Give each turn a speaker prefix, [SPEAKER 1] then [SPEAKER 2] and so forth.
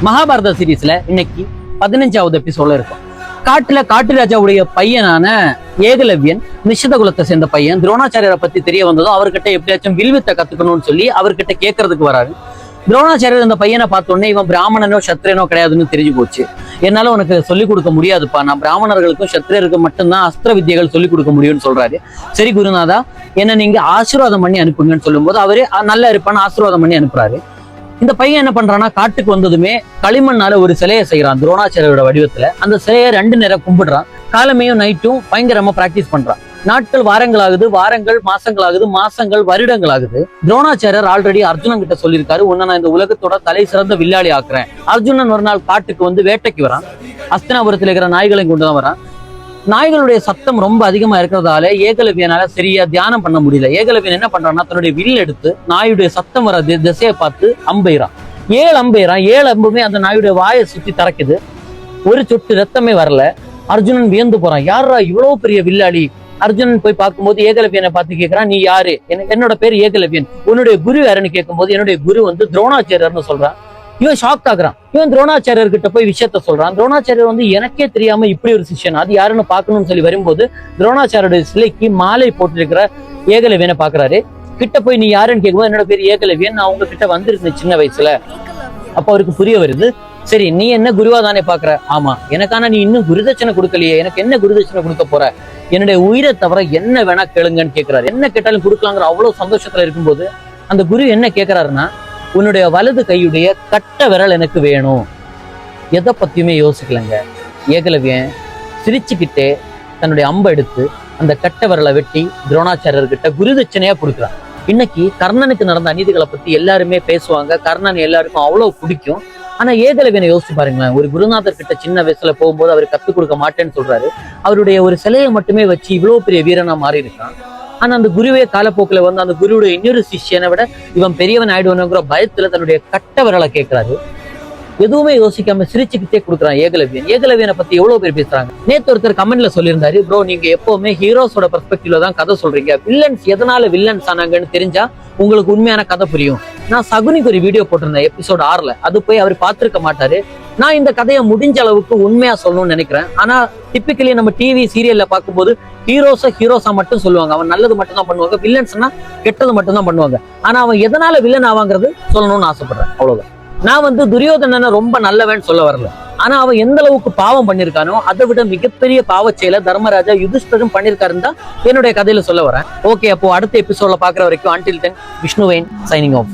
[SPEAKER 1] மகாபாரத சீரீஸ்ல இன்னைக்கு 15வது எபிசோட்ல இருக்கும். காட்டு ராஜாவுடைய பையனான ஏகலவ்யன் நிஷத குலத்தை சேர்ந்த பையன் துரோணாச்சாரியரை பத்தி தெரிய வந்ததும் அவர்கிட்ட எப்படியாச்சும் வில்வித்தை கத்துக்கணும்னு சொல்லி அவர்கிட்ட கேட்கறதுக்கு வராரு. துரோணாச்சாரியர் இந்த பையனை பார்த்தோன்னே இவன் பிராமணனோ சத்திரியனோ கிடையாதுன்னு தெரிஞ்சு போச்சு. என்னால உனக்கு சொல்லிக் கொடுக்க முடியாதுப்பா, நான் பிராமணர்களுக்கும் சத்திரியருக்கும் மட்டும்தான் அஸ்திர வித்தியைகள் சொல்லிக் கொடுக்க முடியும்னு சொல்றாரு. சரி குருநாதா, என்ன நீங்க ஆசீர்வாதம் பண்ணி அனுப்புங்கன்னு சொல்லும்போது அவரு நல்லா இருப்பான்னு ஆசீர்வாதம் பண்ணி அனுப்புறாரு. இந்த பையன் என்ன பண்றான்னா, காட்டுக்கு வந்ததுமே களிமண்ணால ஒரு சிலையை செய்யறான் துரோணாச்சாரியோட வடிவத்துல. அந்த சிலையை 2 நேரம் கும்பிடுறான். காலமையும் நைட்டும் பயங்கரமா பிராக்டிஸ் பண்றான். நாட்கள் வாரங்களாகுது, வாரங்கள் மாசங்களாகுது, மாசங்கள் வருடங்களாகுது. துரோணாச்சாரியர் ஆல்ரெடி அர்ஜுனன் கிட்ட சொல்லியிருக்காரு, உன்னை நான் இந்த உலகத்தோட தலை சிறந்த வில்லாளி ஆக்குறேன். அர்ஜுனன் ஒரு நாள் காட்டுக்கு வந்து வேட்டைக்கு வரான். அஸ்தினாபுரத்தில் இருக்கிற நாய்களையும் கொண்டுதான் வரான். நாய்களுடைய சத்தம் ரொம்ப அதிகமா இருக்கிறதால ஏகலவ்யனால சரியா தியானம் பண்ண முடியல. ஏகலவ்யன் என்ன பண்றான்னா, தன்னுடைய வில் எடுத்து நாயுடைய சத்தம் வர திசையை பார்த்து அம்பெய்றான். 7 அம்பெய்றான். 7 அம்புமே அந்த நாயுடைய வாயை சுத்தி தறக்குது. ஒரு சொட்டு ரத்தமே வரல. அர்ஜுனன் வியந்து போறான், யாரா இவ்வளவு பெரிய வில்லாளி. அர்ஜுனன் போய் பார்க்கும்போது ஏகலவ்யனை பார்த்து கேட்கிறான், நீ யாரு? என்னோட பேர் ஏகலவ்யன். உன்னுடைய குரு யாருன்னு கேட்கும்போது என்னுடைய குரு வந்து துரோணாச்சாரியர்னு சொல்றான். இவன் ஷாக் ஆகுறான். இவன் துரோணாச்சாரியர் கிட்ட போய் விஷயத்த சொல்றான். துரோணாச்சாரியர் வந்து எனக்கே தெரியாம இப்படி ஒரு சிஷ்யன், அது யாருன்னு பாக்கணும்னு சொல்லி வரும்போது துரோணாச்சாரியோட சிலைக்கு மாலை போட்டிருக்கிற ஏகலவ்யனை பாக்குறாரு. கிட்ட போய் நீ யாருன்னு கேட்கும்போது என்னோட பேர் ஏகலவ்யன், நான் உங்க கிட்ட வந்திருந்தேன் சின்ன வயசுல. அப்ப அவருக்கு புரிய வருது, சரி நீ என்ன குருவா தானே பாக்குற? ஆமா. எனக்கான நீ இன்னும் குருதட்சணை கொடுக்கலையே, எனக்கு என்ன குருதட்சணை கொடுக்க போற? என்னுடைய உயிரை தவிர என்ன வேணா கேளுங்கன்னு கேட்கிறாரு. என்ன கேட்டாலும் கொடுக்கலாங்கிற அவ்வளவு சந்தோஷத்துல இருக்கும்போது அந்த குரு என்ன கேட்கிறாருன்னா, உன்னுடைய வலது கையுடைய கட்ட விரல் எனக்கு வேணும். எதை பத்தியுமே யோசிக்கலங்க. ஏகலவ்யன் சிரிச்சுக்கிட்டே தன்னுடைய அம்பை எடுத்து அந்த கட்ட விரலை வெட்டி துரோணாச்சாரியர்கிட்ட குருதட்சணையா கொடுக்குறான். இன்னைக்கு கர்ணனுக்கு நடந்த அநீதிகளை பத்தி எல்லாருமே பேசுவாங்க. கர்ணன் எல்லாருக்கும் அவ்வளவு பிடிக்கும். ஆனா ஏகலவ்யனை யோசிச்சு பாருங்களேன். ஒரு குருநாதர் கிட்ட சின்ன வயசுல போகும்போது அவர் கத்துக் கொடுக்க மாட்டேன்னு சொல்றாரு. அவருடைய ஒரு சிலையை மட்டுமே வச்சு இவ்வளவு பெரிய வீரனா மாறி இருக்கான். ஆனா அந்த குருவே காலப்போக்கில் வந்து அந்த குருவுடைய இன்னொரு சிஷ்யனை விட இவன் பெரியவன் ஆயிடுவனுங்கிற பயத்துல தன்னுடைய கட்ட விரலை கேட்கிறாரு. எதுவுமே யோசிக்காம சிரிச்சுக்கிட்டே கொடுக்குறான் ஏகலவ்யன். ஏகலவ்யனை பத்தி எவ்வளவு பேர் பேசுறாங்க. நேத்து ஒருத்தர் கமெண்ட்ல சொல்லியிருந்தாரு, ப்ரோ நீங்க எப்பவுமே ஹீரோஸோட பெர்ஸ்பெக்டிவ்ல தான் கதை சொல்றீங்க, வில்லன்ஸ் எதனால வில்லன்ஸ் ஆனாங்கன்னு தெரிஞ்சா உங்களுக்கு உண்மையான கதை புரியும். நான் சகுனிக்கு ஒரு வீடியோ போட்டிருந்தேன் எபிசோட் 6ல, அது போய் அவர் பார்த்திருக்க மாட்டாரு. நான் இந்த கதையை முடிஞ்ச அளவுக்கு உண்மையா சொல்லணும்னு நினைக்கிறேன். ஆனா டிப்பிக்கலி நம்ம டிவி சீரியல்ல பார்க்கும்போது ஹீரோஸா மட்டும் சொல்லுவாங்க, அவன் நல்லது மட்டும் தான் பண்ணுவாங்க, வில்லன்ஸ்னா கெட்டது மட்டும் தான் பண்ணுவாங்க. ஆனா அவன் எதனால வில்லன் ஆவாங்கிறது சொல்லணும்னு ஆசைப்படுறேன், அவ்வளவுதான். நான் வந்து துரியோதனனை ரொம்ப நல்லவன் சொல்ல வரல. ஆனா அவன் எந்த அளவுக்கு பாவம் பண்ணிருக்கானோ அதை விட மிகப்பெரிய பாவ செயலை தர்மராஜா யுதிஷ்டரும் பண்ணிருக்காருன்னு தான் என்னுடைய கதையில சொல்ல வரேன். ஓகே, அப்போ அடுத்த எபிசோட்ல பாக்குற வரைக்கும் until then விஷ்ணுவேன் சைனிங் ஆஃப்.